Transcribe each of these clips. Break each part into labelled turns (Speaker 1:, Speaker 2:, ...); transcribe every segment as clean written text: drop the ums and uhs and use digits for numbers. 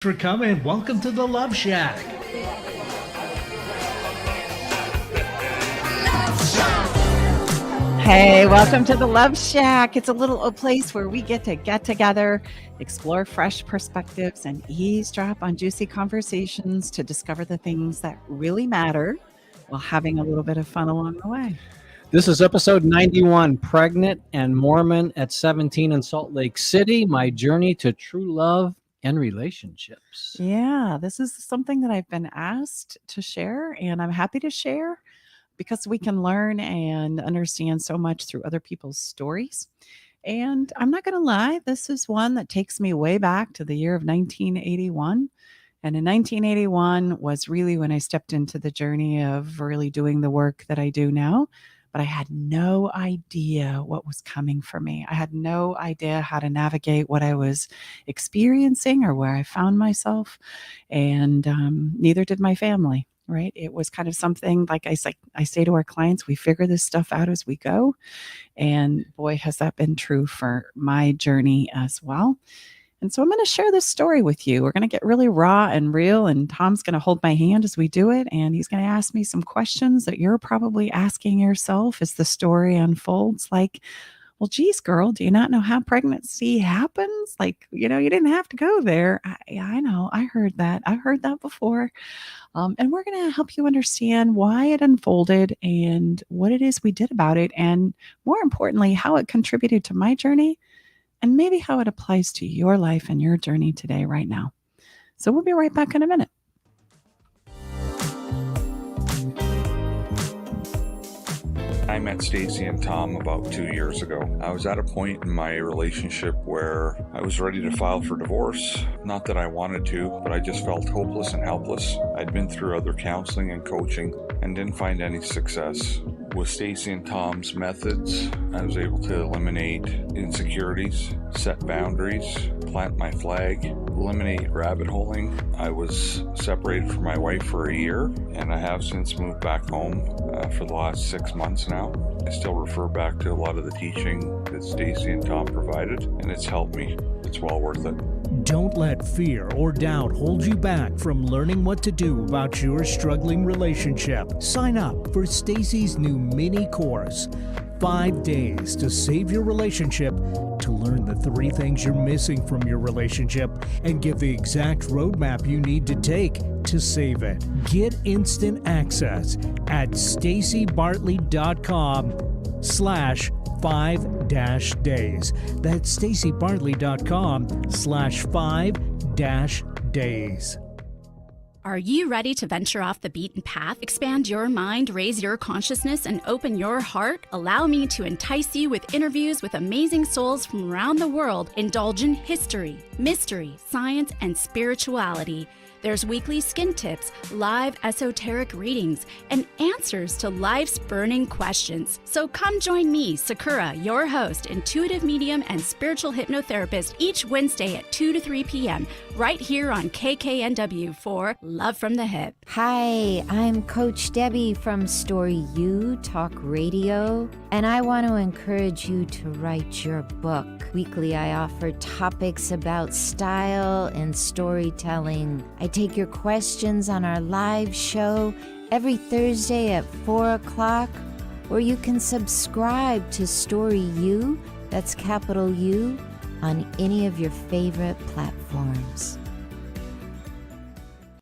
Speaker 1: For coming. Welcome to the Love Shack.
Speaker 2: Hey, welcome to the Love Shack. It's a place where we get together, explore fresh perspectives, and eavesdrop on juicy conversations to discover the things that really matter while having a little bit of fun along the way.
Speaker 3: This is episode 91, Pregnant and Mormon at 17 in Salt Lake City, my journey to true love and relationships.
Speaker 2: Yeah, this is something that I've been asked to share, and I'm happy to share because we can learn and understand so much through other people's stories. And I'm not going to lie, this is one that takes me way back to the year of 1981. And in 1981 was really when I stepped into the journey of really doing the work that I do now. But I had no idea what was coming for me. I had no idea how to navigate what I was experiencing or where I found myself. And neither did my family, right? It was kind of something like I say to our clients, we figure this stuff out as we go. And boy, has that been true for my journey as well. And so I'm going to share this story with you. We're going to get really raw and real, and Tom's going to hold my hand as we do it, and he's going to ask me some questions that you're probably asking yourself as the story unfolds. Like, well, geez, girl, do you not know how pregnancy happens? Like, you didn't have to go there. I know. I heard that. I've heard that before. And we're going to help you understand why it unfolded and what it is we did about it, and more importantly, how it contributed to my journey and maybe how it applies to your life and your journey today, right now. So we'll be right back in a minute.
Speaker 4: I met Staci and Tom about 2 years ago. I was at a point in my relationship where I was ready to file for divorce. Not that I wanted to, but I just felt hopeless and helpless. I'd been through other counseling and coaching and didn't find any success. With Staci and Tom's methods, I was able to eliminate insecurities, set boundaries, plant my flag, eliminate rabbit holing. I was separated from my wife for a year, and I have since moved back home for the last 6 months now. I still refer back to a lot of the teaching that Staci and Tom provided, and it's helped me. It's well worth it.
Speaker 1: Don't let fear or doubt hold you back from learning what to do about your struggling relationship. Sign up for Staci's new mini course, 5 days to save your relationship, to learn the 3 things you're missing from your relationship and get the exact roadmap you need to take to save it. Get instant access at stacibartley.com/5-days. That's stacibartley.com/5-days.
Speaker 5: Are you ready to venture off the beaten path, expand your mind, raise your consciousness, and open your heart? Allow me to entice you with interviews with amazing souls from around the world. Indulge in history, mystery, science, and spirituality. There's weekly skin tips, live esoteric readings, and answers to life's burning questions. So come join me, Sakura, your host, intuitive medium and spiritual hypnotherapist, each Wednesday at 2 to 3 p.m. right here on KKNW for Love from the Hip.
Speaker 6: Hi, I'm Coach Debbie from Story U Talk Radio, and I want to encourage you to write your book. Weekly, I offer topics about style and storytelling. I take your questions on our live show every Thursday at 4 o'clock, or you can subscribe to Story U, that's capital U, on any of your favorite platforms.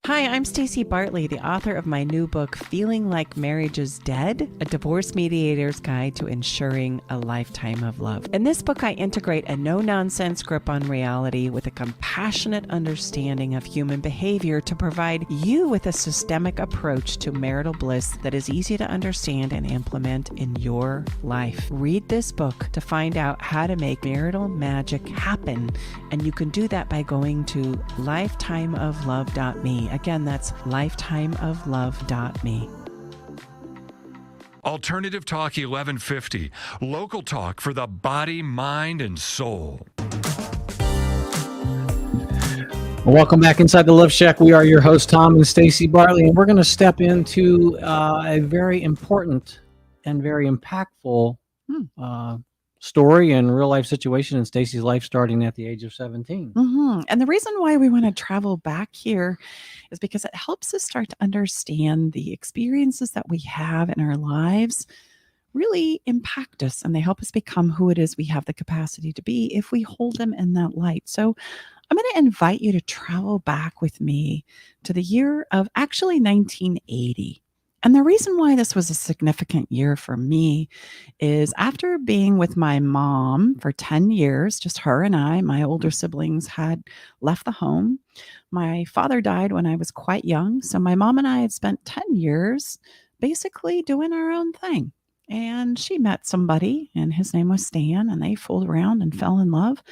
Speaker 2: Hi, I'm Staci Bartley, the author of my new book, Feeling Like Marriage is Dead, a divorce mediator's guide to ensuring a lifetime of love. In this book, I integrate a no-nonsense grip on reality with a compassionate understanding of human behavior to provide you with a systemic approach to marital bliss that is easy to understand and implement in your life. Read this book to find out how to make marital magic happen, and you can do that by going to lifetimeoflove.me. Again, that's lifetimeoflove.me.
Speaker 7: Alternative Talk 1150, local talk for the body, mind, and soul.
Speaker 3: Welcome back inside the Love Shack. We are your hosts, Tom and Staci Bartley, and we're going to step into a very important and very impactful story and real life situation in Staci's life starting at the age of 17.
Speaker 2: And the reason why we want to travel back here is because it helps us start to understand the experiences that we have in our lives really impact us, and they help us become who it is we have the capacity to be if we hold them in that light. So I'm going to invite you to travel back with me to the year of actually 1980. And the reason why this was a significant year for me is after being with my mom for 10 years, just her and I, my older siblings had left the home. My father died when I was quite young. So my mom and I had spent 10 years basically doing our own thing. And she met somebody, and his name was Stan, and they fooled around and fell in love.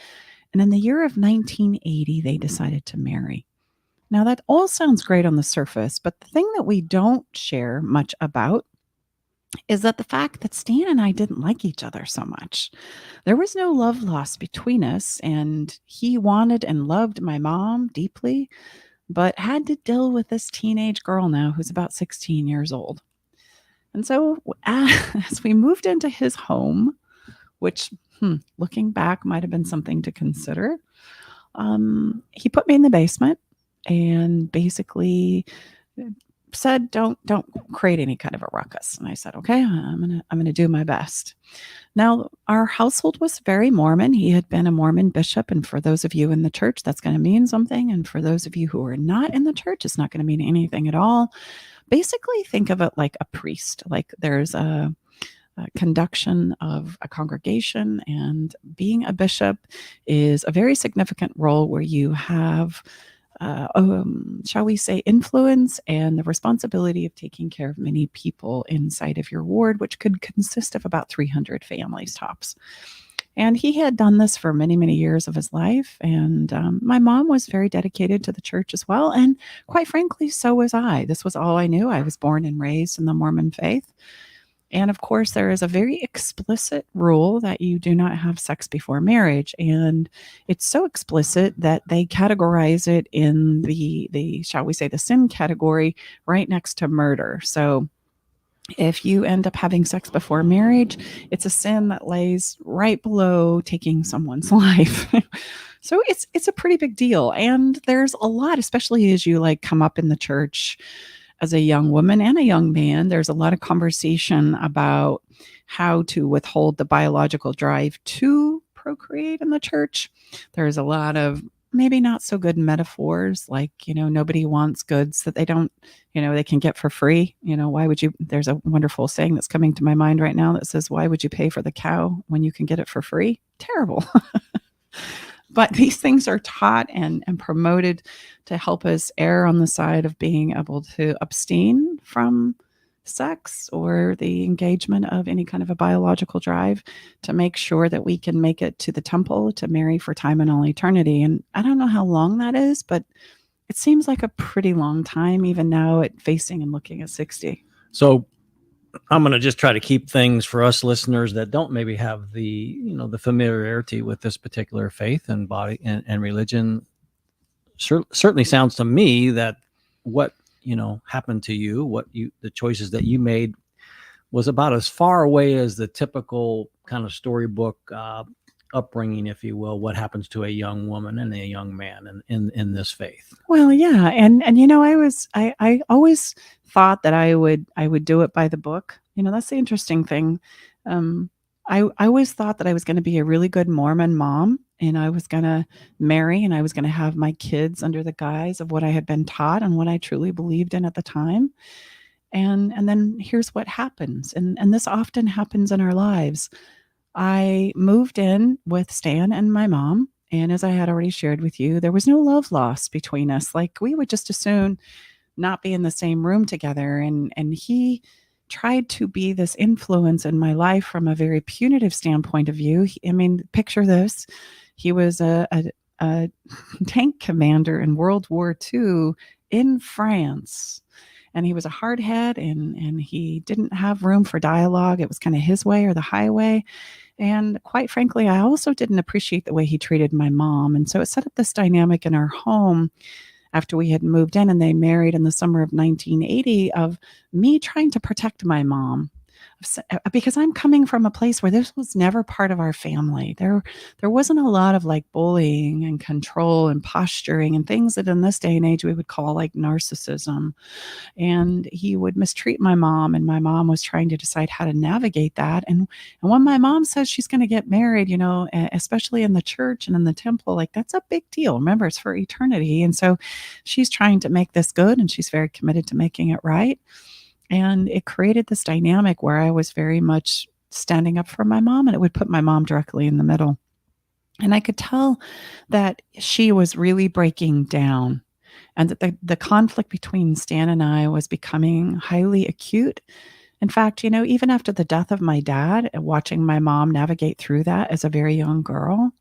Speaker 2: And in the year of 1980, they decided to marry. Now, that all sounds great on the surface, but the thing that we don't share much about is that the fact that Stan and I didn't like each other so much. There was no love lost between us, and he wanted and loved my mom deeply, but had to deal with this teenage girl now who's about 16 years old. And so as we moved into his home, which looking back might have been something to consider, he put me in the basement and basically said, don't create any kind of a ruckus. And I said, okay, I'm gonna do my best. Now, our household was very Mormon. He had been a Mormon bishop, and for those of you in the church, that's going to mean something. And for those of you who are not in the church, it's not going to mean anything at all. Basically, think of it like a priest. Like there's a conduction of a congregation, and being a bishop is a very significant role where you have shall we say, influence and the responsibility of taking care of many people inside of your ward, which could consist of about 300 families tops. And he had done this for many, many years of his life. And my mom was very dedicated to the church as well. And quite frankly, so was I. This was all I knew. I was born and raised in the Mormon faith. And of course, there is a very explicit rule that you do not have sex before marriage. And it's so explicit that they categorize it in the shall we say, the sin category right next to murder. So if you end up having sex before marriage, it's a sin that lays right below taking someone's life. So it's a pretty big deal. And there's a lot, especially as you like come up in the church as a young woman and a young man, there's a lot of conversation about how to withhold the biological drive to procreate in the church. There's a lot of maybe not so good metaphors, like, nobody wants goods that they don't, they can get for free. Why would you? There's a wonderful saying that's coming to my mind right now that says, why would you pay for the cow when you can get it for free? Terrible. But these things are taught and promoted to help us err on the side of being able to abstain from sex or the engagement of any kind of a biological drive to make sure that we can make it to the temple to marry for time and all eternity. And I don't know how long that is, but it seems like a pretty long time, even now at facing and looking at 60.
Speaker 3: So I'm going to just try to keep things for us listeners that don't maybe have the familiarity with this particular faith and body and religion. Certainly sounds to me that what happened to you, the choices that you made, was about as far away as the typical kind of storybook upbringing, if you will. What happens to a young woman and a young man in this faith? Well,
Speaker 2: yeah, and I always thought that I would do it by the book. That's the interesting thing. I always thought that I was going to be a really good Mormon mom, and I was going to marry, and I was going to have my kids under the guise of what I had been taught and what I truly believed in at the time. And then here's what happens, and this often happens in our lives. I moved in with Stan and my mom, and as I had already shared with you, there was no love lost between us. Like, we would just as soon not be in the same room together, and he tried to be this influence in my life from a very punitive standpoint of view. Picture this. He was a tank commander in World War II in France. And he was a hardhead, and he didn't have room for dialogue. It was kind of his way or the highway. And quite frankly, I also didn't appreciate the way he treated my mom. And so it set up this dynamic in our home after we had moved in and they married in the summer of 1980 of me trying to protect my mom, of because I'm coming from a place where this was never part of our family. There wasn't a lot of like bullying and control and posturing and things that in this day and age we would call like narcissism. And he would mistreat my mom, and my mom was trying to decide how to navigate that. And when my mom says she's going to get married, especially in the church and in the temple, like that's a big deal. Remember, it's for eternity. And so she's trying to make this good, and she's very committed to making it right. And it created this dynamic where I was very much standing up for my mom, and it would put my mom directly in the middle. And I could tell that she was really breaking down, and that the conflict between Stan and I was becoming highly acute. In fact, even after the death of my dad, and watching my mom navigate through that as a very young girl,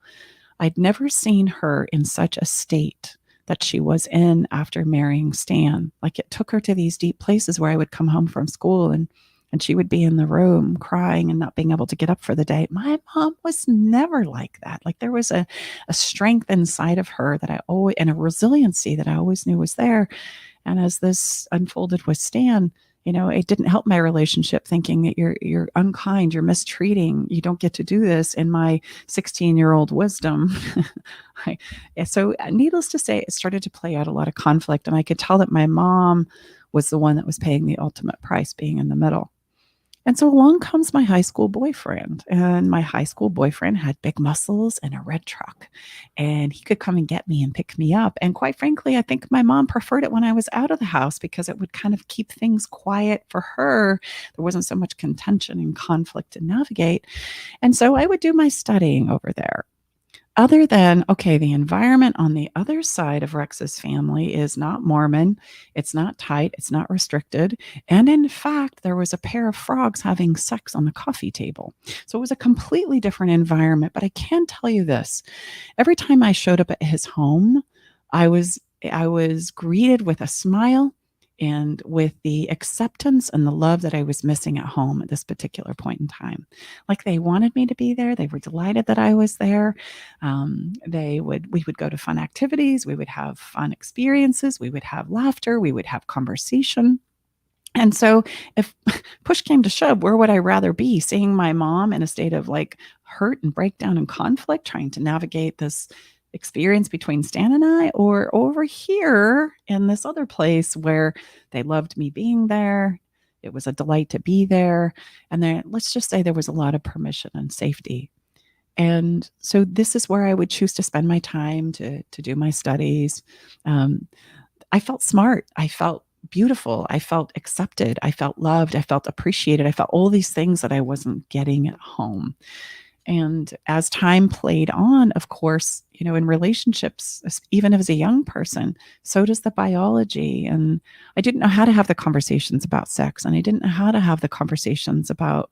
Speaker 2: I'd never seen her in such a state that she was in after marrying Stan. Like, it took her to these deep places where I would come home from school and she would be in the room crying and not being able to get up for the day. My mom was never like that. Like, there was a strength inside of her that I always, and a resiliency that I always knew was there. And as this unfolded with Stan, it didn't help my relationship, thinking that you're unkind, you're mistreating, you don't get to do this, in my 16-year-old wisdom. So needless to say, it started to play out a lot of conflict. And I could tell that my mom was the one that was paying the ultimate price, being in the middle. And so along comes my high school boyfriend, and my high school boyfriend had big muscles and a red truck, and he could come and get me and pick me up. And quite frankly, I think my mom preferred it when I was out of the house, because it would kind of keep things quiet for her. There wasn't so much contention and conflict to navigate. And so I would do my studying over there. Other than, okay, the environment on the other side of Rex's family is not Mormon, it's not tight, it's not restricted. And in fact, there was a pair of frogs having sex on the coffee table. So it was a completely different environment. But I can tell you this, every time I showed up at his home, I was greeted with a smile and with the acceptance and the love that I was missing at home at this particular point in time. Like, they wanted me to be there. They were delighted that I was there. We would go to fun activities. We would have fun experiences. We would have laughter. We would have conversation. And so if push came to shove, where would I rather be? Seeing my mom in a state of like hurt and breakdown and conflict, trying to navigate this experience between Stan and I, or over here in this other place where they loved me being there. It was a delight to be there. And then let's just say there was a lot of permission and safety. And so this is where I would choose to spend my time to do my studies. I felt smart. I felt beautiful. I felt accepted. I felt loved. I felt appreciated. I felt all these things that I wasn't getting at home. And as time played on, of course, in relationships, even as a young person, so does the biology. And I didn't know how to have the conversations about sex, and I didn't know how to have the conversations about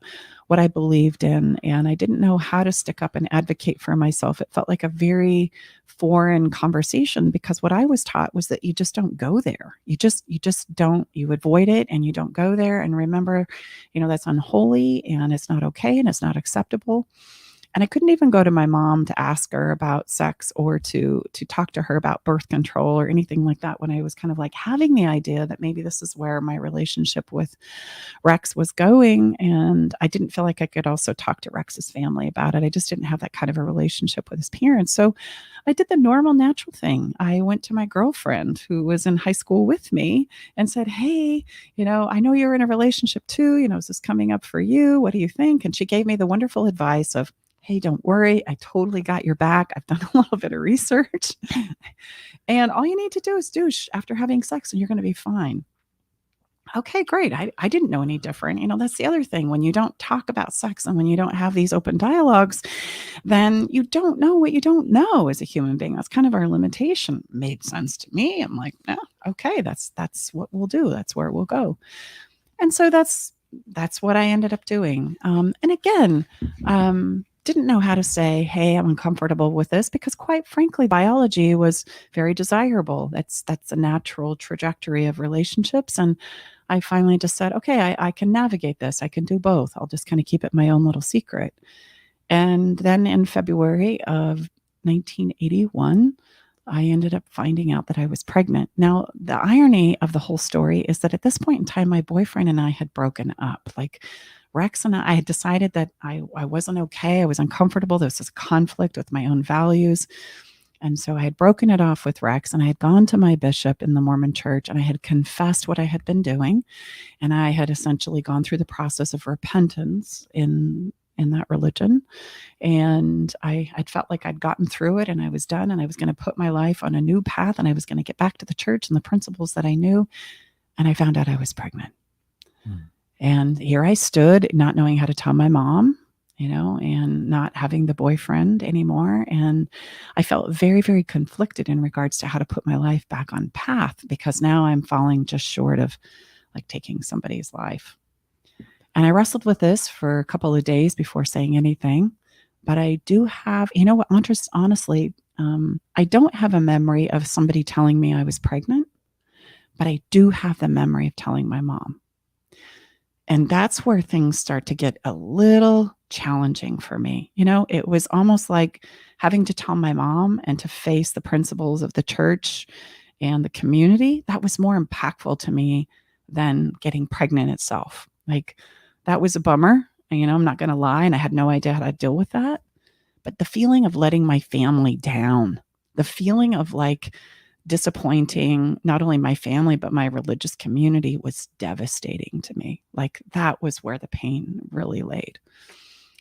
Speaker 2: what I believed in, and I didn't know how to stick up and advocate for myself. It felt like a very foreign conversation, because what I was taught was that you just don't go there. You just don't, you avoid it and you don't go there. And remember, that's unholy and it's not okay and it's not acceptable. And I couldn't even go to my mom to ask her about sex, or to talk to her about birth control or anything like that, when I was kind of like having the idea that maybe this is where my relationship with Rex was going. And I didn't feel like I could also talk to Rex's family about it. I just didn't have that kind of a relationship with his parents. So I did the normal, natural thing. I went to my girlfriend, who was in high school with me, and said, hey, I know you're in a relationship too. Is this coming up for you? What do you think? And she gave me the wonderful advice of, hey, don't worry. I totally got your back. I've done a little bit of research. And all you need to do is douche after having sex and you're going to be fine. Okay, great. I didn't know any different. That's the other thing. When you don't talk about sex and when you don't have these open dialogues, then you don't know what you don't know as a human being. That's kind of our limitation. Made sense to me. I'm like, yeah, okay, that's what we'll do. That's where we'll go. And so that's what I ended up doing. And again, didn't know how to say, hey, I'm uncomfortable with this, because quite frankly, biology was very desirable. That's a natural trajectory of relationships. And I finally just said, okay, I can navigate this. I can do both. I'll just kind of keep it my own little secret. And then in February of 1981, I ended up finding out that I was pregnant. Now, the irony of the whole story is that at this point in time, my boyfriend and I had broken up. Like, Rex and I had decided that I wasn't okay. I was uncomfortable. There was this conflict with my own values. And so I had broken it off with Rex, and I had gone to my bishop in the Mormon church, and I had confessed what I had been doing. And I had essentially gone through the process of repentance in that religion. And I'd felt like I'd gotten through it and I was done, and I was going to put my life on a new path, and I was going to get back to the church and the principles that I knew. And I found out I was pregnant. And here I stood, not knowing how to tell my mom, and not having the boyfriend anymore. And I felt very, very conflicted in regards to how to put my life back on path, because now I'm falling just short of like taking somebody's life. And I wrestled with this for a couple of days before saying anything. But I do have, honestly, I don't have a memory of somebody telling me I was pregnant, but I do have the memory of telling my mom. And that's where things start to get a little challenging for me. It was almost like having to tell my mom and to face the principles of the church and the community. That was more impactful to me than getting pregnant itself. Like, that was a bummer. I'm not going to lie. And I had no idea how to deal with that. But the feeling of letting my family down, the feeling of like disappointing not only my family, but my religious community was devastating to me. Like, that was where the pain really laid.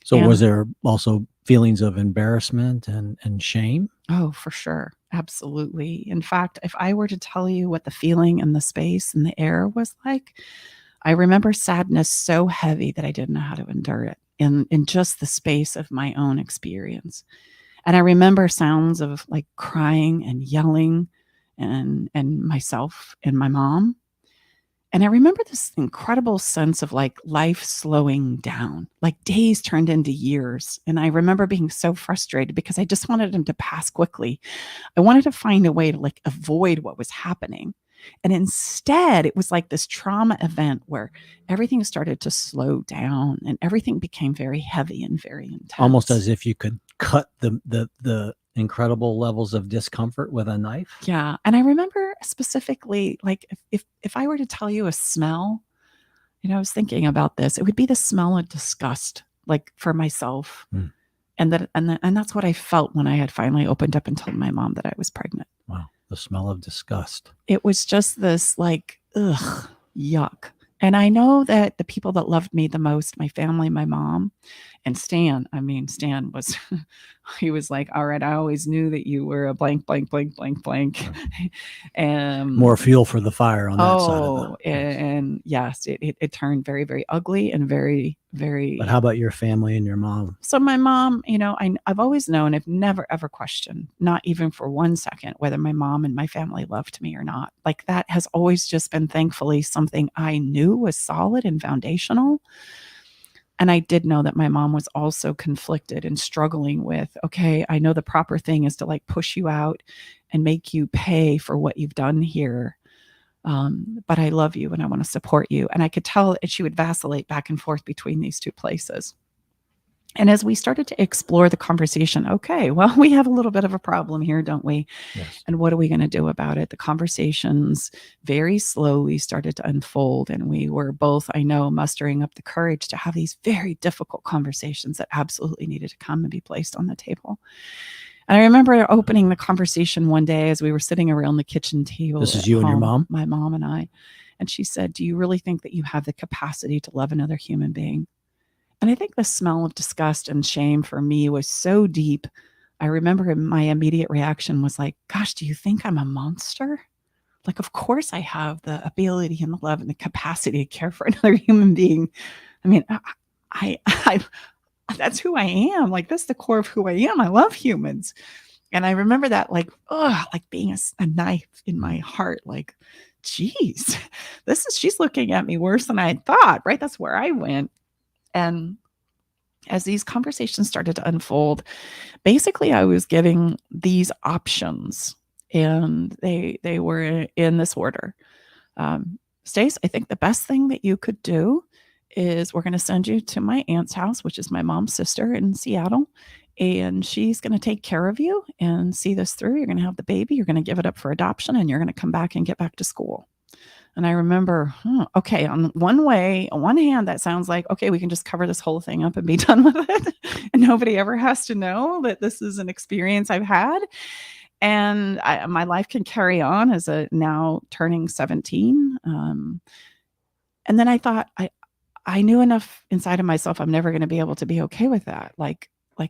Speaker 3: So was there also feelings of embarrassment and shame?
Speaker 2: Oh, for sure. Absolutely. In fact, if I were to tell you what the feeling and the space and the air was like, I remember sadness so heavy that I didn't know how to endure it in just the space of my own experience. And I remember sounds of like crying and yelling and myself and my mom. And I remember this incredible sense of like life slowing down, like days turned into years. And I remember being so frustrated because I just wanted them to pass quickly. I wanted to find a way to like avoid what was happening. And instead, it was like this trauma event where everything started to slow down and everything became very heavy and very intense.
Speaker 3: Almost as if you could cut the incredible levels of discomfort with a knife.
Speaker 2: Yeah. And I remember specifically, like if I were to tell you a smell, I was thinking about this, it would be the smell of disgust, like for myself. And that's what I felt when I had finally opened up and told my mom that I was pregnant.
Speaker 3: Wow. The smell of disgust.
Speaker 2: It was just this like, ugh, yuck. And I know that the people that loved me the most, my family, my mom, and Stan was, he was like, all right, I always knew that you were a blank, blank, blank, blank, blank. And
Speaker 3: more fuel for the fire on that side of it.
Speaker 2: And yes, it turned very, very ugly and very, very.
Speaker 3: But how about your family and your mom?
Speaker 2: So my mom, I've always known, I've never, ever questioned, not even for 1 second, whether my mom and my family loved me or not. Like, that has always just been, thankfully, something I knew was solid and foundational. And I did know that my mom was also conflicted and struggling with, okay, I know the proper thing is to like push you out and make you pay for what you've done here. But I love you and I want to support you. And I could tell that she would vacillate back and forth between these two places. And as we started to explore the conversation, okay, well, we have a little bit of a problem here, don't we?
Speaker 3: Yes.
Speaker 2: And what are we going to do about it? The conversations very slowly started to unfold. And we were both, I know, mustering up the courage to have these very difficult conversations that absolutely needed to come and be placed on the table. And I remember opening the conversation one day as we were sitting around the kitchen table.
Speaker 3: This is you and your mom?
Speaker 2: My mom and I. And she said, do you really think that you have the capacity to love another human being? And I think the smell of disgust and shame for me was so deep. I remember my immediate reaction was like, gosh, do you think I'm a monster? Like, of course I have the ability and the love and the capacity to care for another human being. I mean, I that's who I am. Like, that's the core of who I am. I love humans. And I remember that like being a knife in my heart. Like, geez, she's looking at me worse than I had thought, right? That's where I went. And as these conversations started to unfold, basically I was giving these options, and they were in this order. Stace, I think the best thing that you could do is we're going to send you to my aunt's house, which is my mom's sister in Seattle. And she's going to take care of you and see this through. You're going to have the baby. You're going to give it up for adoption, and you're going to come back and get back to school. And I remember, okay, on one hand, that sounds like, okay, we can just cover this whole thing up and be done with it. And nobody ever has to know that this is an experience I've had. And my life can carry on as a now turning 17. And then I thought, I knew enough inside of myself, I'm never going to be able to be okay with that. Like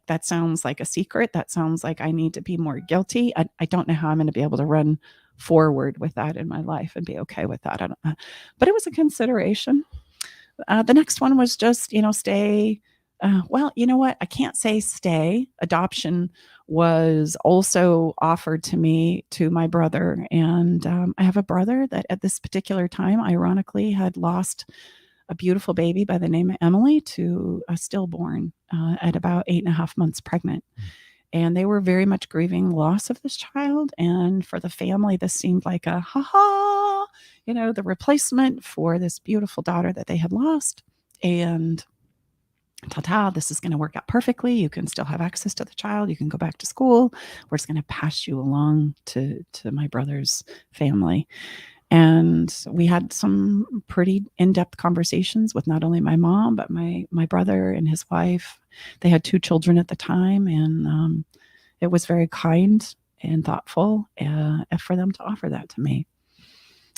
Speaker 2: that sounds like a secret. That sounds like I need to be more guilty. I don't know how I'm going to be able to run forward with that in my life and be okay with that. I don't know. But it was a consideration. The next one was just, stay. Well, you know what? I can't say stay. Adoption was also offered to me, to my brother. And I have a brother that at this particular time, ironically, had lost a beautiful baby by the name of Emily to a stillborn at about 8.5 months pregnant. And they were very much grieving loss of this child. And for the family, this seemed like a ha-ha, the replacement for this beautiful daughter that they had lost. And ta-ta, this is going to work out perfectly. You can still have access to the child. You can go back to school. We're just going to pass you along to my brother's family. And we had some pretty in-depth conversations with not only my mom, but my brother and his wife. They had 2 children at the time, and it was very kind and thoughtful for them to offer that to me.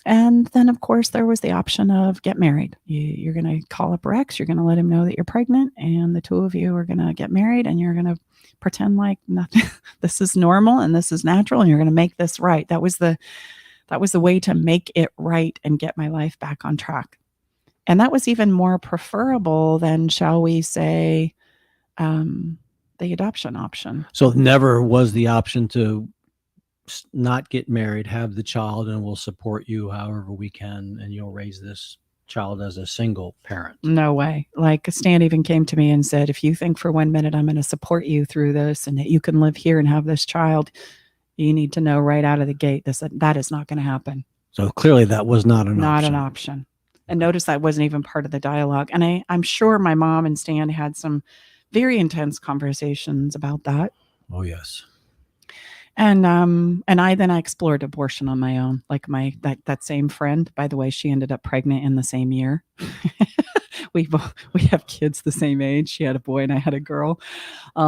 Speaker 2: And then, of course, there was the option of get married. You're going to call up Rex. You're going to let him know that you're pregnant, and the 2 of you are going to get married, and you're going to pretend like nothing. This is normal and this is natural, and you're going to make this right. That was the way to make it right and get my life back on track. And that was even more preferable than, shall we say, the adoption option.
Speaker 3: So never was the option to not get married, have the child, and we'll support you however we can, and you'll raise this child as a single parent.
Speaker 2: No way. Like Stan even came to me and said, if you think for 1 minute I'm going to support you through this and that you can live here and have this child, you need to know right out of the gate that is not going to happen.
Speaker 3: So clearly that was not an
Speaker 2: option. And notice that wasn't even part of the dialogue. And I'm sure my mom and Stan had some very intense conversations about that.
Speaker 3: Oh, yes.
Speaker 2: And I explored abortion on my own. Like that same friend, by the way, she ended up pregnant in the same year. We have kids the same age. She had a boy and I had a girl,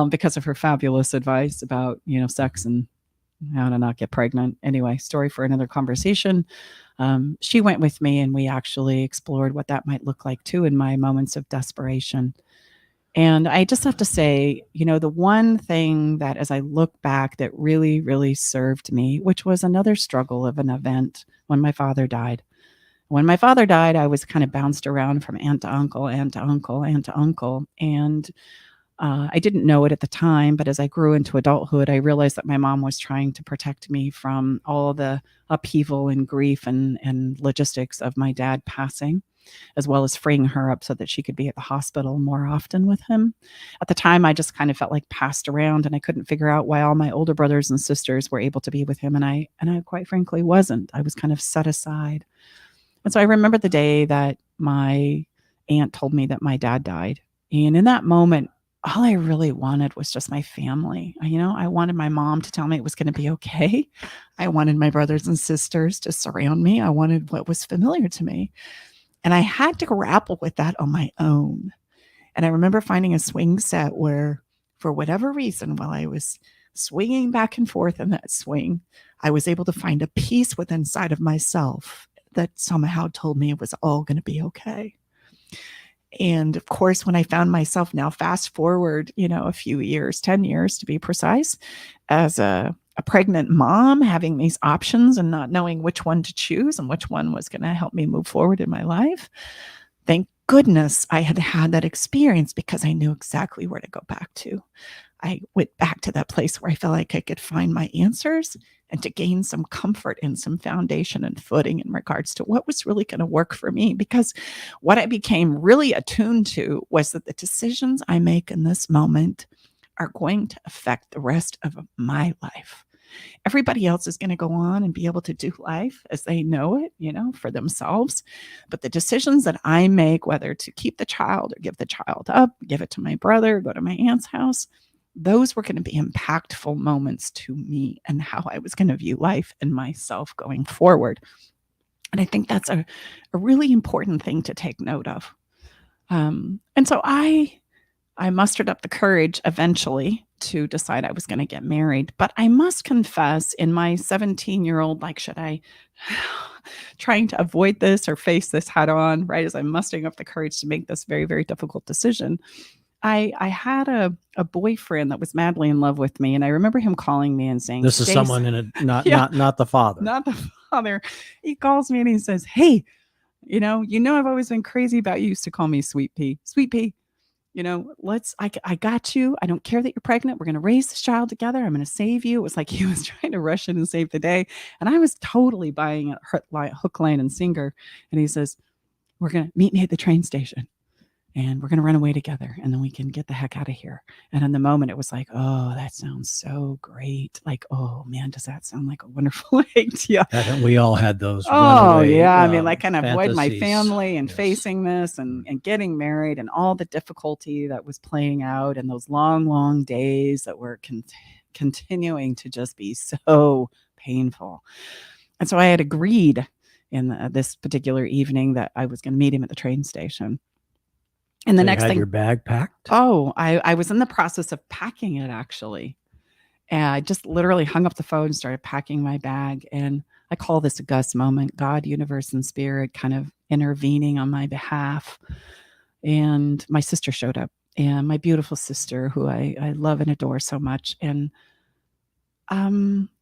Speaker 2: because of her fabulous advice about, sex and how to not get pregnant. Anyway, story for another conversation. She went with me and we actually explored what that might look like too in my moments of desperation. And I just have to say, the one thing that as I look back that really, really served me, which was another struggle of an event when my father died. When my father died, I was kind of bounced around from aunt to uncle, aunt to uncle, aunt to uncle. And I didn't know it at the time, but as I grew into adulthood, I realized that my mom was trying to protect me from all the upheaval and grief and logistics of my dad passing, as well as freeing her up so that she could be at the hospital more often with him. At the time, I just kind of felt like passed around, and I couldn't figure out why all my older brothers and sisters were able to be with him, and I quite frankly wasn't. I was kind of set aside. And so I remember the day that my aunt told me that my dad died. And in that moment, all I really wanted was just my family. I wanted my mom to tell me it was going to be okay. I wanted my brothers and sisters to surround me. I wanted what was familiar to me. And I had to grapple with that on my own. And I remember finding a swing set where, for whatever reason, while I was swinging back and forth in that swing, I was able to find a peace within inside of myself that somehow told me it was all going to be okay. And of course, when I found myself now fast forward, a few years, 10 years to be precise, as a pregnant mom, having these options and not knowing which one to choose and which one was going to help me move forward in my life. Thank goodness I had had that experience, because I knew exactly where to go back to. I went back to that place where I felt like I could find my answers and to gain some comfort and some foundation and footing in regards to what was really going to work for me. Because what I became really attuned to was that the decisions I make in this moment are going to affect the rest of my life. Everybody else is going to go on and be able to do life as they know it, for themselves. But the decisions that I make, whether to keep the child or give the child up, give it to my brother, go to my aunt's house, those were going to be impactful moments to me and how I was going to view life and myself going forward. And I think that's a really important thing to take note of. And so I mustered up the courage eventually to decide I was going to get married. But I must confess, in my 17-year-old, like, should I trying to avoid this or face this head on, right? As I'm mustering up the courage to make this very, very difficult decision. I had a boyfriend that was madly in love with me. And I remember him calling me and saying,
Speaker 3: This is
Speaker 2: "Stace,"
Speaker 3: someone in a not
Speaker 2: Yeah.
Speaker 3: not the father.
Speaker 2: not the father. He calls me and he says, "Hey, I've always been crazy about you." He used to call me Sweet Pea. Sweet Pea, I got you. I don't care that you're pregnant. We're going to raise this child together. I'm going to save you. It was like he was trying to rush in and save the day. And I was totally buying it hook, line, and sinker. And he says, "We're going to meet me at the train station. And we're going to run away together, and then we can get the heck out of here." And in the moment, it was like, oh, that sounds so great. Like, oh man, does that sound like a wonderful idea?
Speaker 3: We all had those.
Speaker 2: Oh
Speaker 3: runaway,
Speaker 2: yeah. I mean, like, kind of avoid my
Speaker 3: fantasies.
Speaker 2: family and
Speaker 3: Yes.
Speaker 2: facing this and getting married and all the difficulty that was playing out and those long, long days that were continuing to just be so painful. And so I had agreed in this particular evening that I was going to meet him at the train station. And the
Speaker 3: So you
Speaker 2: next
Speaker 3: had
Speaker 2: thing,
Speaker 3: your bag packed.
Speaker 2: oh, I was in the process of packing it, actually. And I just literally hung up the phone and started packing my bag. And I call this a Gus moment, God, universe, and spirit kind of intervening on my behalf. And my sister showed up, and my beautiful sister, who I love and adore so much. And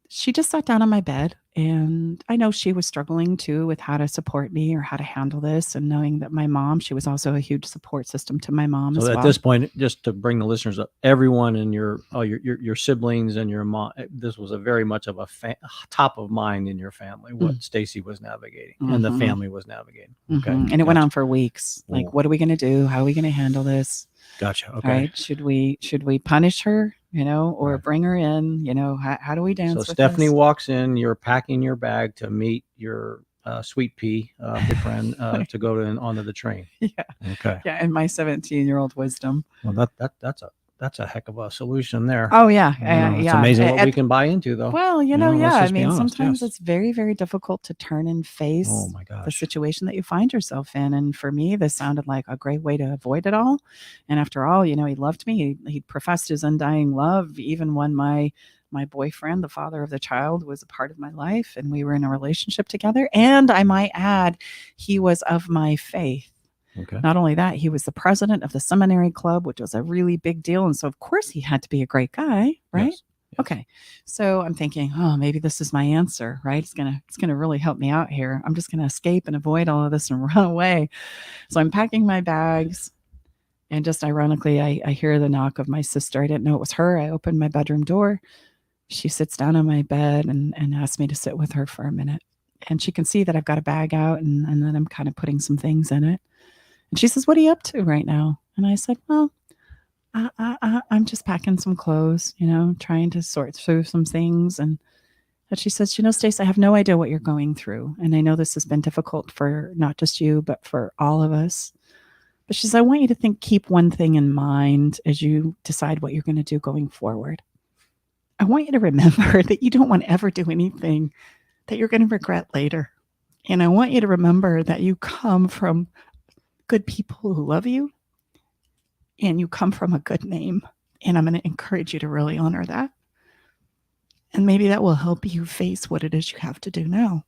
Speaker 2: she just sat down on my bed, and I know she was struggling too with how to support me or how to handle this. And knowing that my mom, she was also a huge support system to my mom as
Speaker 3: So
Speaker 2: well.
Speaker 3: at this point, just to bring the listeners up, everyone in your siblings and your mom, this was a very much of a top of mind in your family, what Staci was navigating and the family was navigating. Okay.
Speaker 2: And it went on for weeks. Like, what are we going to do? How are we going to handle this?
Speaker 3: Gotcha. Okay.
Speaker 2: Right? Should we punish her, or
Speaker 3: Right.
Speaker 2: bring her in? How do we dance?
Speaker 3: So
Speaker 2: with
Speaker 3: Stephanie
Speaker 2: this?
Speaker 3: walks in, you're packing your bag to meet your Sweet Pea, your friend, to go onto the train.
Speaker 2: Yeah.
Speaker 3: Okay.
Speaker 2: Yeah. And my 17-year-old wisdom.
Speaker 3: Well, that's a heck of a solution there.
Speaker 2: Oh yeah.
Speaker 3: It's
Speaker 2: yeah.
Speaker 3: amazing what we can buy into, though.
Speaker 2: Well,
Speaker 3: let's
Speaker 2: yeah. I
Speaker 3: just be
Speaker 2: mean,
Speaker 3: honest,
Speaker 2: sometimes
Speaker 3: yes.
Speaker 2: it's very, very difficult to turn and face
Speaker 3: Oh my
Speaker 2: the
Speaker 3: gosh.
Speaker 2: situation that you find yourself in. And for me, this sounded like a great way to avoid it all. And after all, he loved me. He professed his undying love, even when my boyfriend, the father of the child, was a part of my life, and we were in a relationship together. And I might add, he was of my faith.
Speaker 3: Okay.
Speaker 2: Not only that, he was the president of the seminary club, which was a really big deal. And so, of course, he had to be a great guy, right?
Speaker 3: Yes.
Speaker 2: Okay. So I'm thinking, oh, maybe this is my answer, right? It's gonna really help me out here. I'm just gonna escape and avoid all of this and run away. So I'm packing my bags, and just ironically, I hear the knock of my sister. I didn't know it was her. I opened my bedroom door. She sits down on my bed and asks me to sit with her for a minute. And she can see that I've got a bag out, and then I'm kind of putting some things in it. And she says, "What are you up to right now?" And I said, "Well, I'm just packing some clothes, trying to sort through some things." And she says, "Stace, I have no idea what you're going through. And I know this has been difficult for not just you, but for all of us. But," she says, "I want you to keep one thing in mind as you decide what you're going to do going forward. I want you to remember that you don't want to ever do anything that you're going to regret later. And I want you to remember that you come from good people who love you, and you come from a good name. And I'm going to encourage you to really honor that. And maybe that will help you face what it is you have to do now."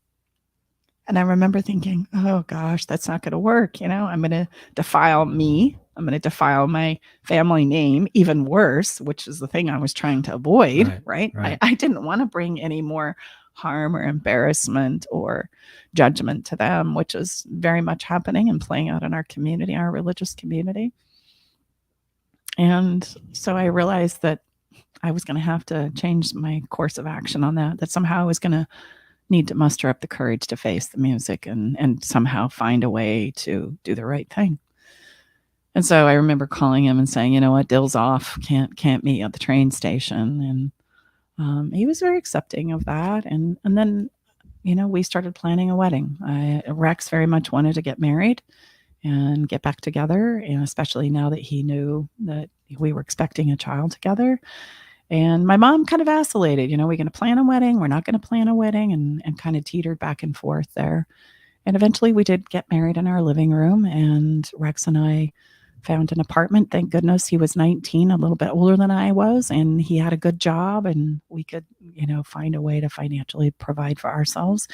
Speaker 2: And I remember thinking, oh gosh, that's not going to work. I'm going to defile me. I'm going to defile my family name, even worse, which is the thing I was trying to avoid, right? I didn't want to bring any more harm or embarrassment or judgment to them, which is very much happening and playing out in our community, our religious community. And so I realized that I was going to have to change my course of action on that somehow I was going to need to muster up the courage to face the music and somehow find a way to do the right thing. And so I remember calling him and saying, "You know what, deal's off, can't meet at the train station." And he was very accepting of that. And then, we started planning a wedding. Rex very much wanted to get married and get back together, and especially now that he knew that we were expecting a child together. And my mom kind of vacillated, we're going to plan a wedding, we're not going to plan a wedding, and kind of teetered back and forth there. And eventually we did get married in our living room, and Rex and I found an apartment. Thank goodness he was 19, a little bit older than I was, and he had a good job, and we could, find a way to financially provide for ourselves.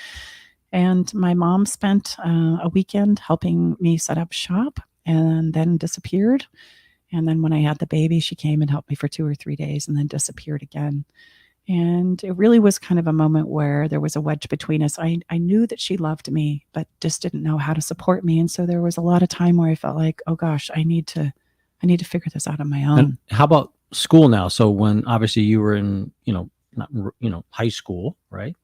Speaker 2: And my mom spent a weekend helping me set up shop and then disappeared. And then when I had the baby, she came and helped me for 2 or 3 days and then disappeared again. And it really was kind of a moment where there was a wedge between us. I knew that she loved me, but just didn't know how to support me. And so there was a lot of time where I felt like, oh gosh, I need to figure this out on my own.
Speaker 3: And how about school now? So when obviously you were in, not, high school, right?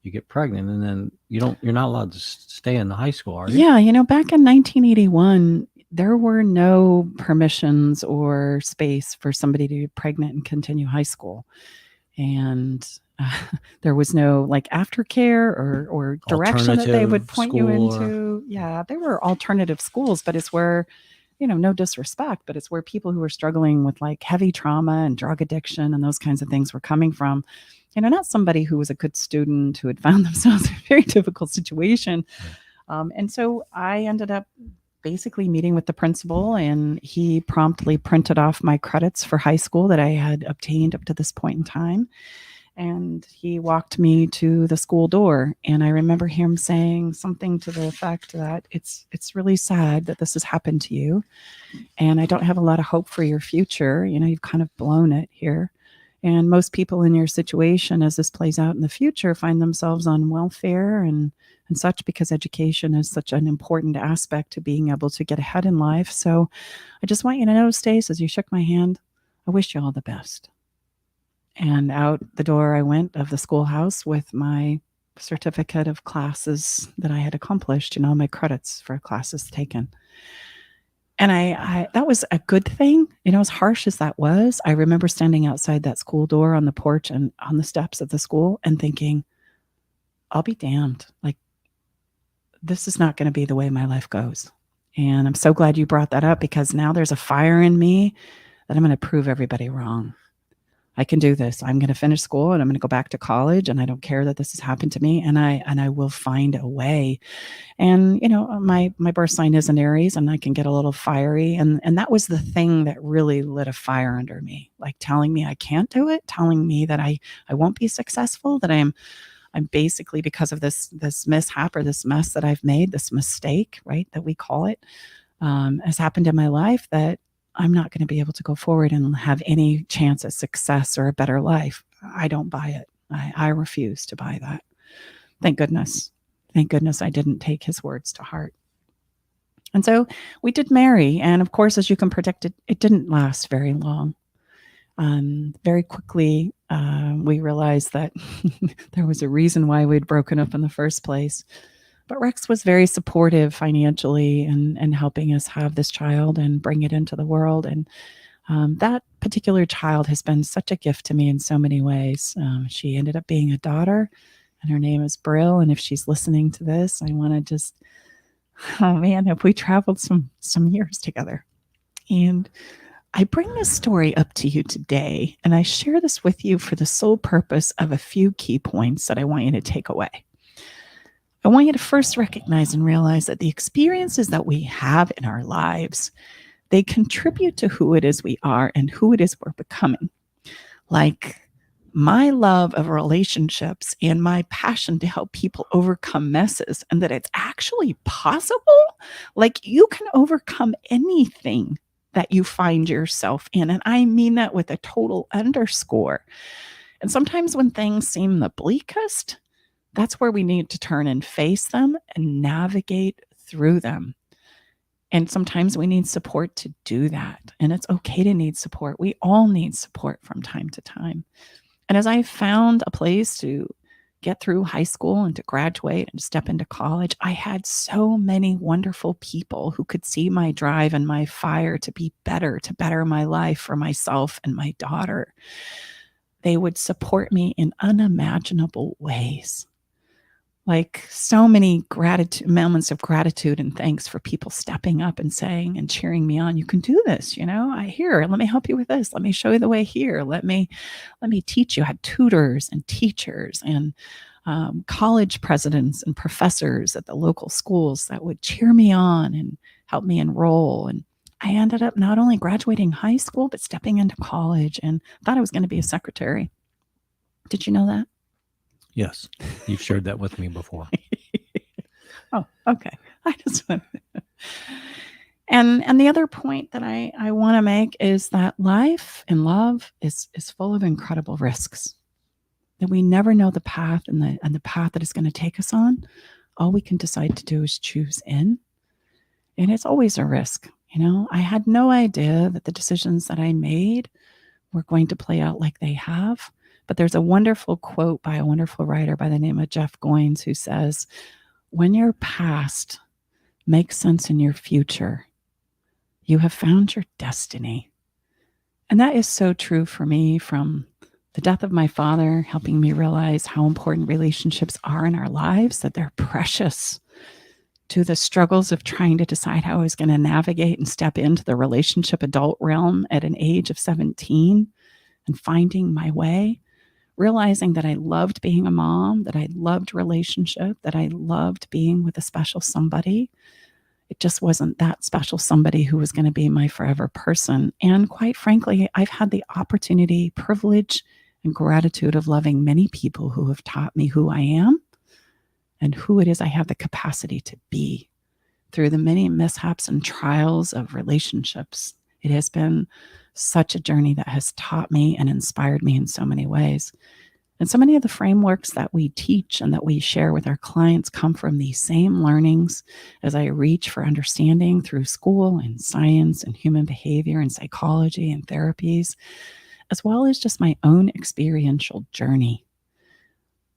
Speaker 3: You get pregnant and then you're not allowed to stay in the high school, are you?
Speaker 2: Yeah. Back in 1981, there were no permissions or space for somebody to be pregnant and continue high school. And there was no like aftercare or direction that they would point you into. Yeah, there were alternative schools, but it's where, no disrespect, but it's where people who were struggling with like heavy trauma and drug addiction and those kinds of things were coming from. Not somebody who was a good student who had found themselves in a very difficult situation. And so I ended up basically meeting with the principal, and he promptly printed off my credits for high school that I had obtained up to this point in time. And he walked me to the school door. And I remember him saying something to the effect that it's really sad that this has happened to you. And I don't have a lot of hope for your future. You've kind of blown it here. And most people in your situation, as this plays out in the future, find themselves on welfare and such, because education is such an important aspect to being able to get ahead in life. So I just want you to know, Stace, as you shook my hand, I wish you all the best. And out the door I went of the schoolhouse with my certificate of classes that I had accomplished, my credits for classes taken. And I that was a good thing, as harsh as that was. I remember standing outside that school door on the porch and on the steps of the school and thinking, I'll be damned. Like, this is not going to be the way my life goes. And I'm so glad you brought that up, because now there's a fire in me that I'm going to prove everybody wrong. I can do this. I'm going to finish school and I'm going to go back to college, and I don't care that this has happened to me, and I will find a way. And my birth sign is an Aries, and I can get a little fiery, and that was the thing that really lit a fire under me, like telling me I can't do it, telling me that I won't be successful, that I'm basically, because of this mishap or this mess that I've made, this mistake, right, that we call it, has happened in my life, that I'm not going to be able to go forward and have any chance at success or a better life. I don't buy it. I refuse to buy that. Thank goodness. Thank goodness I didn't take his words to heart. And so we did marry. And of course, as you can predict, it didn't last very long. Very quickly, we realized that there was a reason why we'd broken up in the first place. But Rex was very supportive financially and helping us have this child and bring it into the world. And that particular child has been such a gift to me in so many ways. She ended up being a daughter, and her name is Brill. And if she's listening to this, I want to just, oh man, have we traveled some years together. And I bring this story up to you today, and I share this with you for the sole purpose of a few key points that I want you to take away. I want you to first recognize and realize that the experiences that we have in our lives, they contribute to who it is we are and who it is we're becoming. Like my love of relationships and my passion to help people overcome messes, and that it's actually possible. Like you can overcome anything that you find yourself in. And I mean that with a total underscore. And sometimes when things seem the bleakest, that's where we need to turn and face them and navigate through them. And sometimes we need support to do that. And it's okay to need support. We all need support from time to time. And as I found a place to get through high school and to graduate and step into college, I had so many wonderful people who could see my drive and my fire to be better, to better my life for myself and my daughter. They would support me in unimaginable ways. Like so many moments of gratitude and thanks for people stepping up and saying and cheering me on. You can do this, let me help you with this. Let me show you the way here. Let me teach you. I had tutors and teachers and college presidents and professors at the local schools that would cheer me on and help me enroll. And I ended up not only graduating high school, but stepping into college and thought I was going to be a secretary. Did you know that?
Speaker 3: Yes, you've shared that with me before.
Speaker 2: Oh, okay. I just want and the other point that I want to make is that life and love is full of incredible risks. That we never know the path and the path that it's going to take us on. All we can decide to do is choose in. And it's always a risk. I had no idea that the decisions that I made were going to play out like they have. But there's a wonderful quote by a wonderful writer by the name of Jeff Goins who says, when your past makes sense in your future, you have found your destiny. And that is so true for me, from the death of my father, helping me realize how important relationships are in our lives, that they're precious, to the struggles of trying to decide how I was going to navigate and step into the relationship adult realm at an age of 17 and finding my way, realizing that I loved being a mom, that I loved relationship, that I loved being with a special somebody. It just wasn't that special somebody who was going to be my forever person. And quite frankly, I've had the opportunity, privilege, and gratitude of loving many people who have taught me who I am and who it is I have the capacity to be through the many mishaps and trials of relationships. It has been such a journey that has taught me and inspired me in so many ways. And so many of the frameworks that we teach and that we share with our clients come from these same learnings as I reach for understanding through school and science and human behavior and psychology and therapies, as well as just my own experiential journey.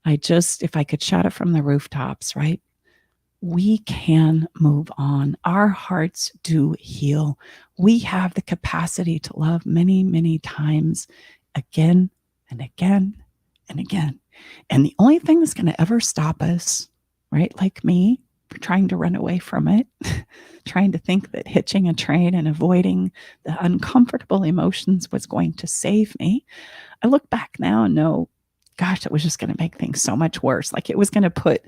Speaker 2: If I could shout it from the rooftops, right? We can move on. Our hearts do heal. We have the capacity to love many, many times, again and again and again. And the only thing that's going to ever stop us, right, like me, for trying to run away from it, trying to think that hitching a train and avoiding the uncomfortable emotions was going to save me, I look back now and know, gosh, it was just going to make things so much worse. Like it was going to put,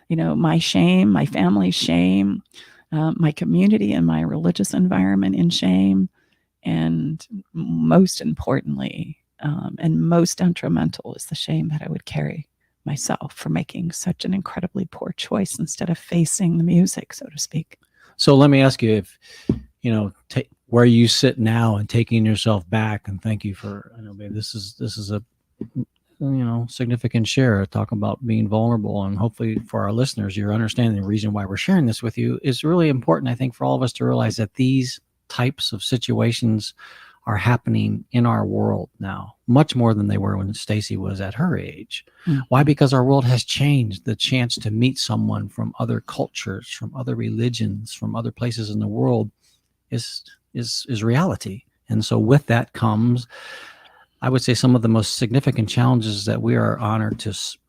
Speaker 2: my shame, my family's shame, my community and my religious environment in shame. And most importantly, and most detrimental is the shame that I would carry myself for making such an incredibly poor choice instead of facing the music, so to speak.
Speaker 3: So let me ask you if, where you sit now and taking yourself back, and thank you for, babe, this is a, significant share, talk about being vulnerable, and hopefully for our listeners, you're understanding the reason why we're sharing this with you is really important, I think, for all of us to realize that these types of situations are happening in our world now, much more than they were when Staci was at her age. Mm-hmm. Why? Because our world has changed. The chance to meet someone from other cultures, from other religions, from other places in the world is reality. And so with that comes, I would say, some of the most significant challenges that we are honored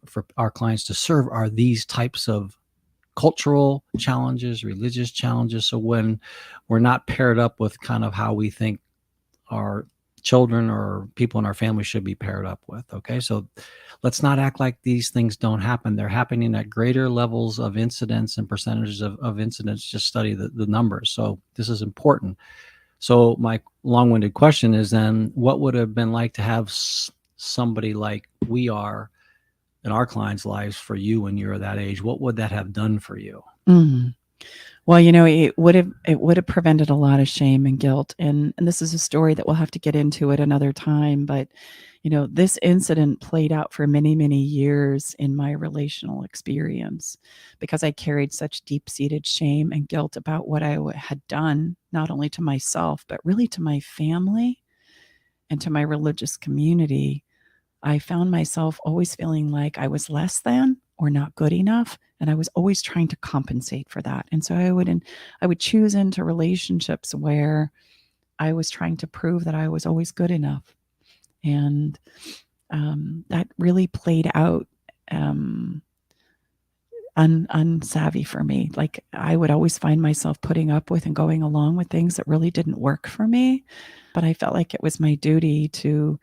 Speaker 3: for our clients to serve are these types of cultural challenges, religious challenges. So when we're not paired up with kind of how we think our children or people in our family should be paired up with. Okay. So let's not act like these things don't happen. They're happening at greater levels of incidence and percentages of incidents. Just study the numbers. So this is important. So my long-winded question is then, what would it have been like to have somebody like we are in our clients' lives for you when you're that age? What would that have done for you?
Speaker 2: Mm. Well, it would have prevented a lot of shame and guilt. And this is a story that we'll have to get into at another time. But, this incident played out for many, many years in my relational experience because I carried such deep-seated shame and guilt about what I had done, not only to myself, but really to my family and to my religious community. I found myself always feeling like I was less than or not good enough. And I was always trying to compensate for that. And so I would choose into relationships where I was trying to prove that I was always good enough. And that really played out unsavvy for me. Like I would always find myself putting up with and going along with things that really didn't work for me. But I felt like it was my duty to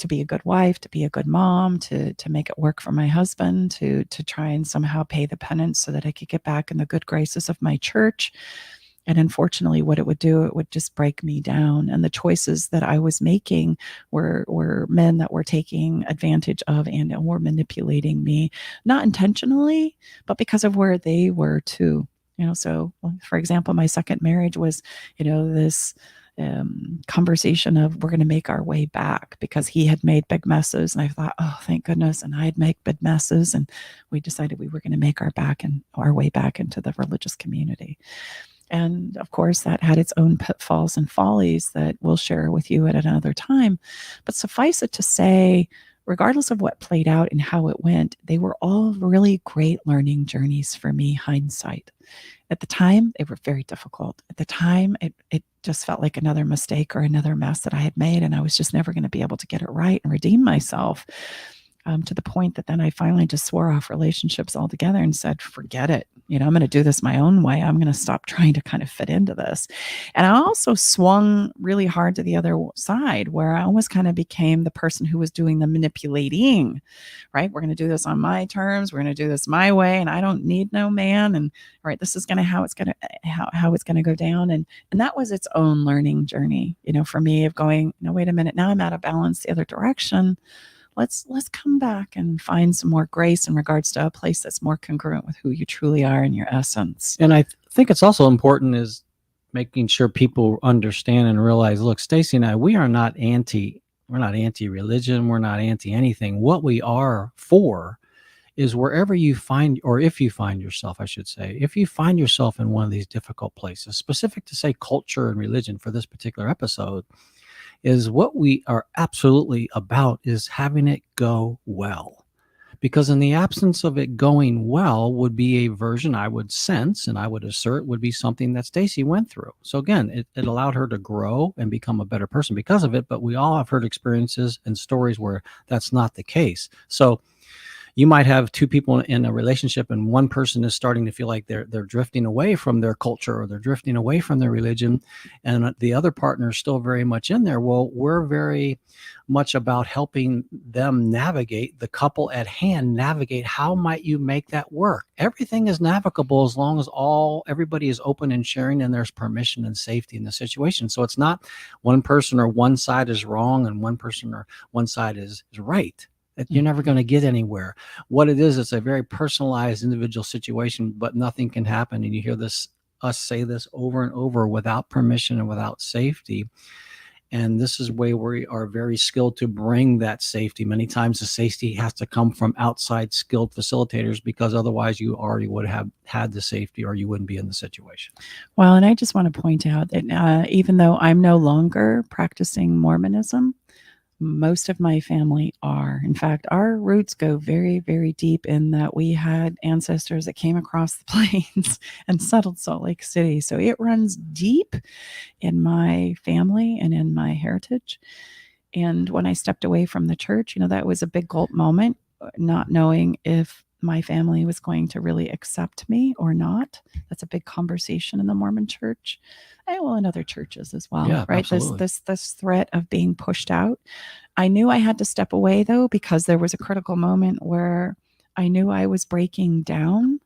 Speaker 2: be a good wife, to be a good mom, to make it work for my husband, to try and somehow pay the penance so that I could get back in the good graces of my church. And unfortunately, what it would do, it would just break me down. And the choices that I was making were men that were taking advantage of and were manipulating me, not intentionally, but because of where they were too. So for example, my second marriage was, this conversation of, we're going to make our way back, because he had made big messes. And I thought, oh, thank goodness. And I'd make big messes. And we decided we were going to make our way back into the religious community. And of course, that had its own pitfalls and follies that we'll share with you at another time. But suffice it to say, regardless of what played out and how it went, they were all really great learning journeys for me, hindsight. At the time, they were very difficult. At the time, it just felt like another mistake or another mess that I had made, and I was just never going to be able to get it right and redeem myself. To the point that then I finally just swore off relationships altogether and said, forget it. I'm going to do this my own way. I'm going to stop trying to kind of fit into this. And I also swung really hard to the other side, where I almost kind of became the person who was doing the manipulating, right? We're going to do this on my terms. We're going to do this my way. And I don't need no man. And right, this is how it's going to go down. And that was its own learning journey, for me, of going, no, wait a minute. Now I'm out of balance the other direction. Let's come back and find some more grace in regards to a place that's more congruent with who you truly are in your essence.
Speaker 3: And I think it's also important is making sure people understand and realize, look, Staci and I, we're not anti-religion. We're not anti-anything. What we are for is wherever you find, or if you find yourself, I should say, if you find yourself in one of these difficult places, specific to say culture and religion for this particular episode, is what we are absolutely about is having it go well. Because in the absence of it going well would be a version I would sense and I would assert would be something that Staci went through. So again, it allowed her to grow and become a better person because of it. But we all have heard experiences and stories where that's not the case. So you might have two people in a relationship and one person is starting to feel like they're drifting away from their culture or they're drifting away from their religion, and the other partner is still very much in there. Well, we're very much about helping them navigate, the couple at hand navigate, how might you make that work? Everything is navigable as long as everybody is open and sharing and there's permission and safety in the situation. So it's not one person or one side is wrong and one person or one side is right. You're never going to get anywhere. What it is, it's a very personalized individual situation, but nothing can happen. And you hear us say this over and over without permission and without safety. And this is where we are very skilled to bring that safety. Many times the safety has to come from outside skilled facilitators, because otherwise you already would have had the safety or you wouldn't be in the situation.
Speaker 2: Well, and I just want to point out that even though I'm no longer practicing Mormonism, most of my family are. In fact, our roots go very, very deep in that we had ancestors that came across the plains and settled Salt Lake City. So it runs deep in my family and in my heritage. And when I stepped away from the church, that was a big gulp moment, not knowing if my family was going to really accept me or not. That's a big conversation in the Mormon church, and in other churches as well.
Speaker 3: Yeah,
Speaker 2: right?
Speaker 3: Absolutely.
Speaker 2: This threat of being pushed out. I knew I had to step away though, because there was a critical moment where I knew I was breaking down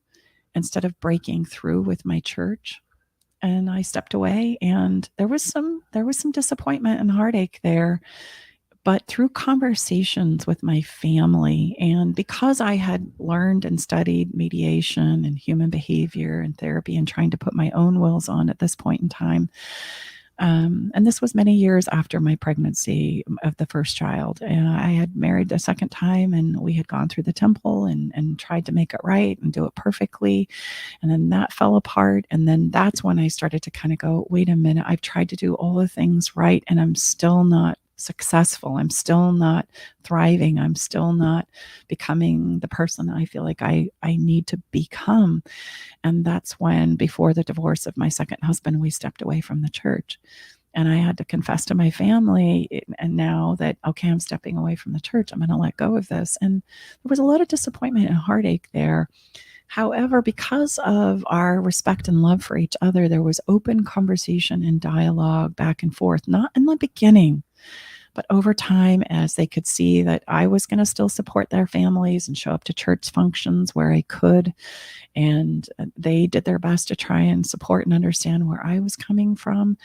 Speaker 2: instead of breaking through with my church. And I stepped away, and there was some disappointment and heartache there. But through conversations with my family, and because I had learned and studied mediation and human behavior and therapy and trying to put my own wills on at this point in time, and this was many years after my pregnancy of the first child. And I had married a second time, and we had gone through the temple and tried to make it right and do it perfectly. And then that fell apart. And then that's when I started to kind of go, wait a minute, I've tried to do all the things right, and I'm still not successful. I'm still not thriving. I'm still not becoming the person I feel like I need to become. And that's when, before the divorce of my second husband, we stepped away from the church. And I had to confess to my family, and now that, okay, I'm stepping away from the church, I'm going to let go of this. And there was a lot of disappointment and heartache there. However, because of our respect and love for each other, there was open conversation and dialogue back and forth, not in the beginning, But over time, as they could see that I was going to still support their families and show up to church functions where I could, and they did their best to try and support and understand where I was coming from.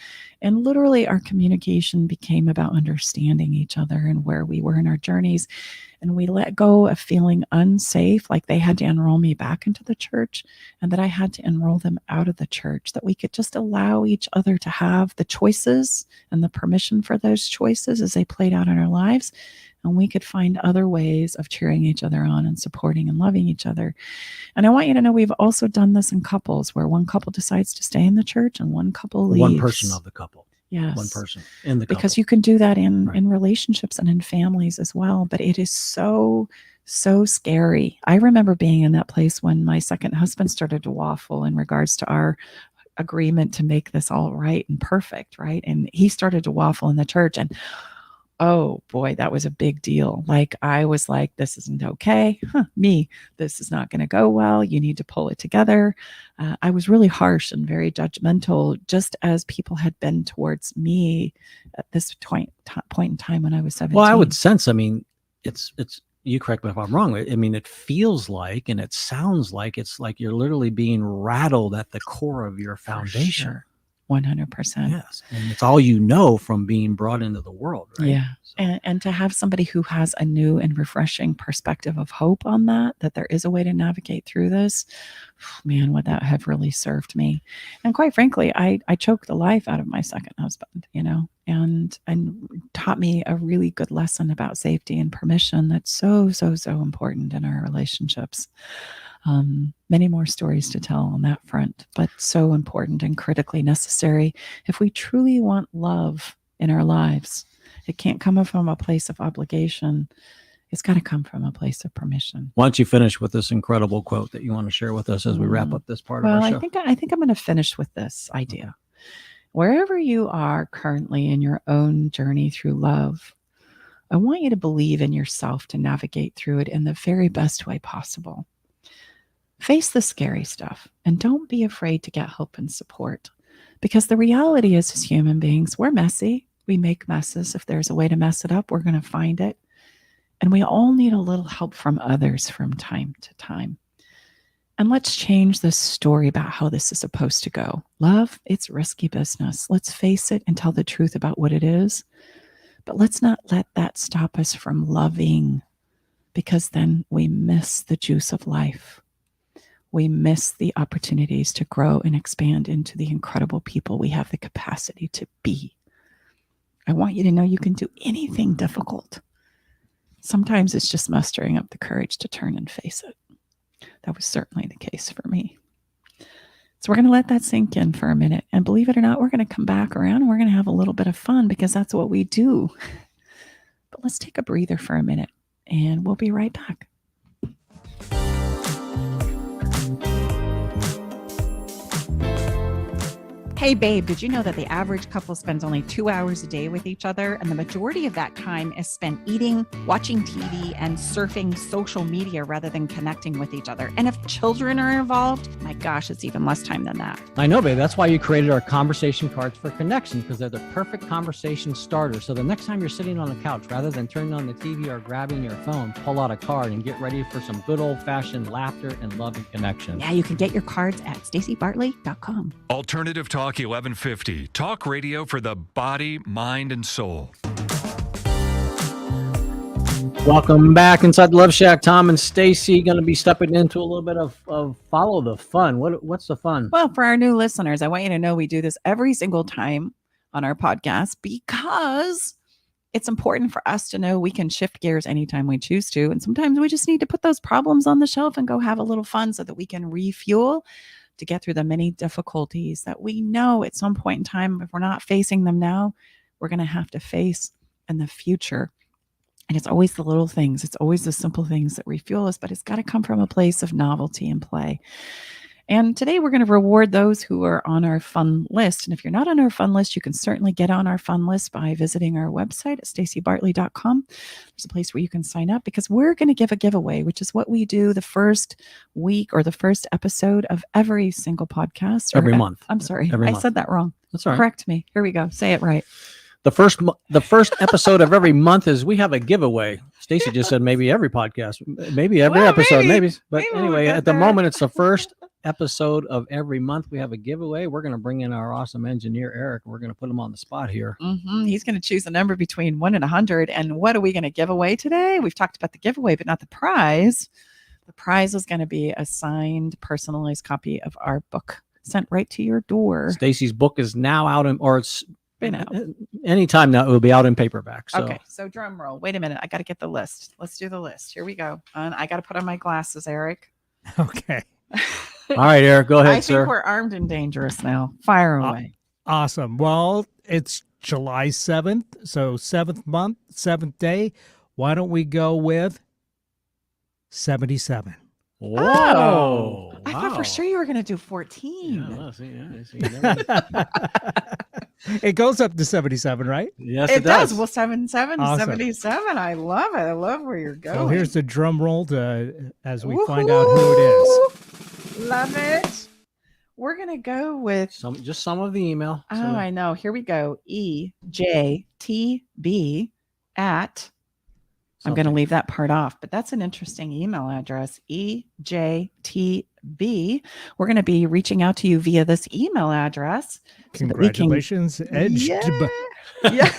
Speaker 2: And literally our communication became about understanding each other and where we were in our journeys. And we let go of feeling unsafe, like they had to enroll me back into the church and that I had to enroll them out of the church, that we could just allow each other to have the choices and the permission for those choices as they played out in our lives. And we could find other ways of cheering each other on and supporting and loving each other. And I want you to know we've also done this in couples where one couple decides to stay in the church and one couple leaves.
Speaker 3: One person of the couple.
Speaker 2: Yes.
Speaker 3: One person in the couple.
Speaker 2: Because you can do that in
Speaker 3: Right.
Speaker 2: relationships and in families as well. But it is so scary. I remember being in that place when my second husband started to waffle in regards to our agreement to make this all right and perfect, right? And he started to waffle in the church, and oh boy, that was a big deal. Like I was like, this isn't okay. This is not going to go well. You need to pull it together. I was really harsh and very judgmental, just as people had been towards me at this point in time when I was 17.
Speaker 3: Well, I would sense, I mean, it's, you correct me if I'm wrong. I mean, it feels like, and it sounds like it's like you're literally being rattled at the core of your foundation.
Speaker 2: Sure. 100%.
Speaker 3: Yes. And it's all you know from being brought into the world, right?
Speaker 2: Yeah.
Speaker 3: So,
Speaker 2: And to have somebody who has a new and refreshing perspective of hope on that there is a way to navigate through this, man, would that have really served me. And quite frankly, I choked the life out of my second husband, and taught me a really good lesson about safety and permission that's so important in our relationships. Many more stories to tell on that front, but so important and critically necessary. If we truly want love in our lives, it can't come from a place of obligation. It's got to come from a place of permission.
Speaker 3: why don't you finish with this incredible quote that you want to share with us as we wrap up this part of our show?
Speaker 2: I think I'm going to finish with this idea. Wherever you are currently in your own journey through love, I want you to believe in yourself to navigate through it in the very best way possible. Face the scary stuff and don't be afraid to get help and support, because the reality is, as human beings, we're messy. We make messes. If there's a way to mess it up, we're going to find it. And we all need a little help from others from time to time. And let's change this story about how this is supposed to go. Love, it's risky business. Let's face it and tell the truth about what it is. But let's not let that stop us from loving, because then we miss the juice of life. We miss the opportunities to grow and expand into the incredible people we have the capacity to be. I want you to know you can do anything difficult. Sometimes it's just mustering up the courage to turn and face it. That was certainly the case for me. So we're going to let that sink in for a minute. And believe it or not, we're going to come back around and we're going to have a little bit of fun, because that's what we do. But let's take a breather for a minute and we'll be right back. Hey babe, did you know that the average couple spends only 2 hours a day with each other, and the majority of that time is spent eating, watching TV, and surfing social media rather than connecting with each other? And if children are involved, my gosh, it's even less time than that.
Speaker 3: I know, babe. That's why you created our conversation cards for connection, because they're the perfect conversation starter. So the next time you're sitting on the couch, rather than turning on the TV or grabbing your phone, pull out a card and get ready for some good old-fashioned laughter and love and connection.
Speaker 2: Yeah, you can get your cards at stacibartley.com.
Speaker 7: Alternative Talk 1150. Talk radio for the body, mind, and soul.
Speaker 3: Welcome back inside the Love Shack. Tom and Staci going to be stepping into a little bit of follow the fun. What's the fun?
Speaker 2: Well, for our new listeners, I want you to know we do this every single time on our podcast, because it's important for us to know we can shift gears anytime we choose to. And sometimes we just need to put those problems on the shelf and go have a little fun so that we can refuel to get through the many difficulties that we know at some point in time, if we're not facing them now, we're going to have to face in the future. And it's always the little things. It's always the simple things that refuel us, but it's got to come from a place of novelty and play. And today we're going to reward those who are on our fun list. And if you're not on our fun list, you can certainly get on our fun list by visiting our website at stacibartley.com. There's a place where you can sign up, because we're going to give a giveaway, which is what we do the first week or the first episode of every single podcast.
Speaker 3: Every month.
Speaker 2: I'm sorry.
Speaker 3: Every
Speaker 2: I
Speaker 3: month.
Speaker 2: said that wrong.
Speaker 3: That's all right.
Speaker 2: Correct me. Here we go. Say it right.
Speaker 3: The first episode of every month is we have a giveaway. Stacy just said maybe every podcast, maybe every episode, maybe. But
Speaker 2: maybe we'll
Speaker 3: anyway,
Speaker 2: get
Speaker 3: at the
Speaker 2: there.
Speaker 3: moment, it's the first episode of every month. We have a giveaway. We're going to bring in our awesome engineer, Eric. We're going to put him on the spot here.
Speaker 2: He's going to choose a number between 1 and 100. And what are we going to give away today? We've talked about the giveaway, but not the prize. The prize is going to be a signed, personalized copy of our book sent right to your door.
Speaker 3: Stacy's book is now out, it's
Speaker 2: Been out.
Speaker 3: anytime now. It will be out in paperback. So.
Speaker 2: Okay, so drum roll. Wait a minute. I got to get the list. Let's do the list. Here we go. And I got to put on my glasses, Eric.
Speaker 1: Okay.
Speaker 3: All right, Eric, go ahead,
Speaker 2: I
Speaker 3: sir.
Speaker 2: think we're armed and dangerous now. Fire away.
Speaker 1: Awesome. Well, it's July 7th. So 7th month, 7th day. Why don't we go with 77?
Speaker 3: Whoa.
Speaker 2: I thought for sure you were going to do 14.
Speaker 3: Yeah, well, see.
Speaker 1: It goes up to 77, right?
Speaker 3: Yes,
Speaker 2: It does. Well, 77,
Speaker 1: Awesome.
Speaker 2: 77. I love it. I love where you're going.
Speaker 1: So here's the drum roll as we find out who it is.
Speaker 2: Love it. We're going to go with,
Speaker 3: just some of the email.
Speaker 2: I know. Here we go. EJTB at, I'm going to leave that part off, but that's an interesting email address. EJTB. We're going to be reaching out to you via this email address.
Speaker 1: Congratulations,
Speaker 2: Yeah.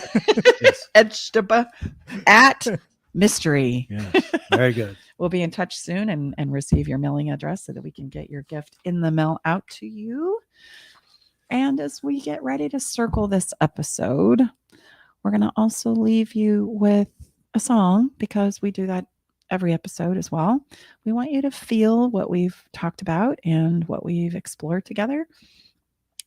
Speaker 2: Edgeba at mystery.
Speaker 3: Yes, very good.
Speaker 2: We'll be in touch soon and receive your mailing address so that we can get your gift in the mail out to you. And as we get ready to circle this episode, we're going to also leave you with a song, because we do that every episode as well. We want you to feel what we've talked about and what we've explored together.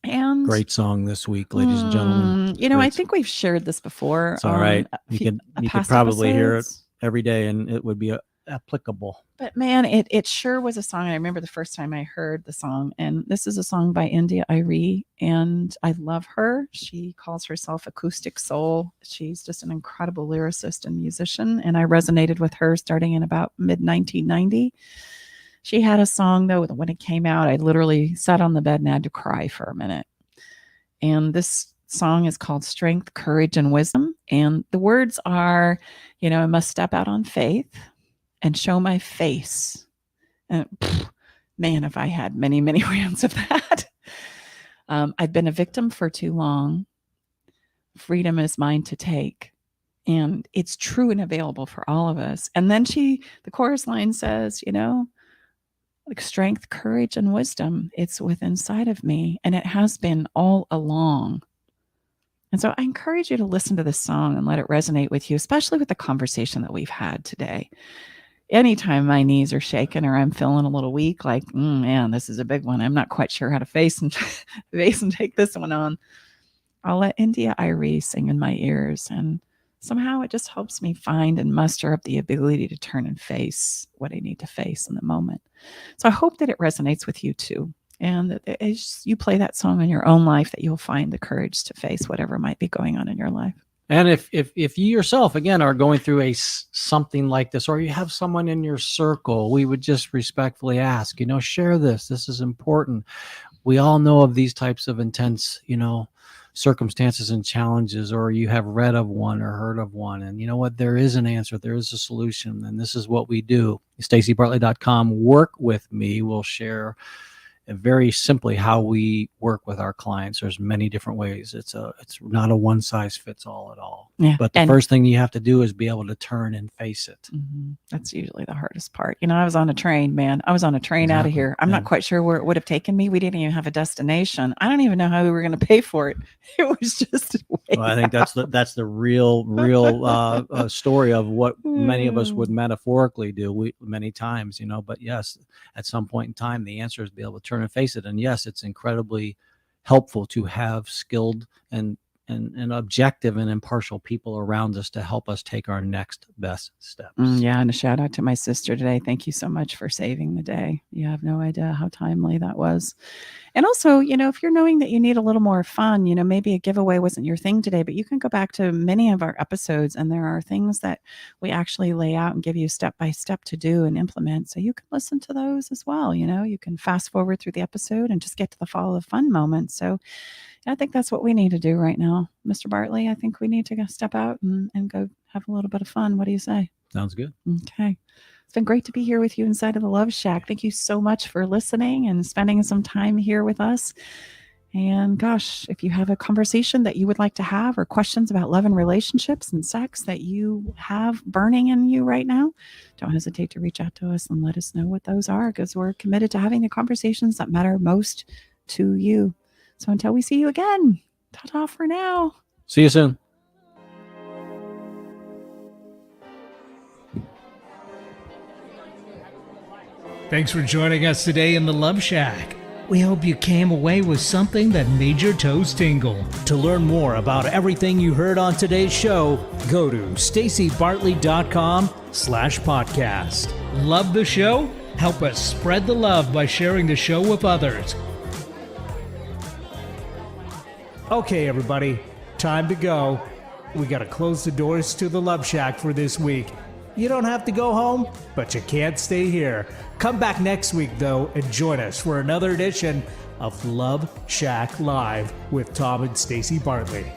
Speaker 2: And
Speaker 3: Great song this week, ladies and gentlemen.
Speaker 2: I think we've shared this before.
Speaker 3: It's all right. You could probably hear it
Speaker 2: episodes.
Speaker 3: every day, and it would be applicable.
Speaker 2: But man, it sure was a song. I remember the first time I heard the song, and this is a song by India Irie, and I love her. She calls herself Acoustic Soul. She's just an incredible lyricist and musician, and I resonated with her starting in about mid-1990. She had a song, though, when it came out, I literally sat on the bed and had to cry for a minute. And this song is called Strength, Courage, and Wisdom. And the words are, I must step out on faith and show my face. And man, have I had many, many rounds of that. I've been a victim for too long. Freedom is mine to take. And it's true and available for all of us. And then the chorus line says, like strength, courage, and wisdom, it's within inside of me. And it has been all along. And so I encourage you to listen to this song and let it resonate with you, especially with the conversation that we've had today. Anytime my knees are shaking or I'm feeling a little weak, like, man, this is a big one. I'm not quite sure how to face and take this one on. I'll let India Irie sing in my ears, and somehow it just helps me find and muster up the ability to turn and face what I need to face in the moment. So I hope that it resonates with you too. And that as you play that song in your own life, that you'll find the courage to face whatever might be going on in your life.
Speaker 3: And if you yourself, again, are going through something like this, or you have someone in your circle, we would just respectfully ask, share this. This is important. We all know of these types of intense, circumstances and challenges, or you have read of one or heard of one. And you know what? There is an answer. There is a solution. And this is what we do. StaciBartley.com. Work with me. We'll share very simply how we work with our clients. There's many different ways. It's not a one size fits all at all.
Speaker 2: Yeah.
Speaker 3: But the first thing you have to do is be able to turn and face it.
Speaker 2: Mm-hmm. That's usually the hardest part. I was on a train, man. I was on a train out of here. I'm not quite sure where it would have taken me. We didn't even have a destination. I don't even know how we were going to pay for it. It was just
Speaker 3: well, I think that's the real story of what many of us would metaphorically do many times, but yes, at some point in time, the answer is to be able to turn and face it. And yes, it's incredibly helpful to have skilled and objective and impartial people around us to help us take our next best steps.
Speaker 2: Yeah. And a shout out to my sister today. Thank you so much for saving the day. You have no idea how timely that was. And also, if you're knowing that you need a little more fun, maybe a giveaway wasn't your thing today, but you can go back to many of our episodes, and there are things that we actually lay out and give you step by step to do and implement. So you can listen to those as well. You can fast forward through the episode and just get to the follow the fun moment. So I think that's what we need to do right now, Mr. Bartley. I think we need to go step out and go have a little bit of fun. What do you say?
Speaker 3: Sounds good.
Speaker 2: Okay. It's been great to be here with you inside of the Love Shack. Thank you so much for listening and spending some time here with us. And gosh, if you have a conversation that you would like to have or questions about love and relationships and sex that you have burning in you right now, don't hesitate to reach out to us and let us know what those are, because we're committed to having the conversations that matter most to you. So until we see you again, ta-ta for now.
Speaker 3: See you soon.
Speaker 1: Thanks for joining us today in the Love Shack. We hope you came away with something that made your toes tingle. To learn more about everything you heard on today's show, go to stacibartley.com/podcast. Love the show? Help us spread the love by sharing the show with others. Okay, everybody, time to go. We gotta close the doors to the Love Shack for this week. You don't have to go home, but you can't stay here. Come back next week, though, and join us for another edition of Love Shack Live with Tom and Staci Bartley.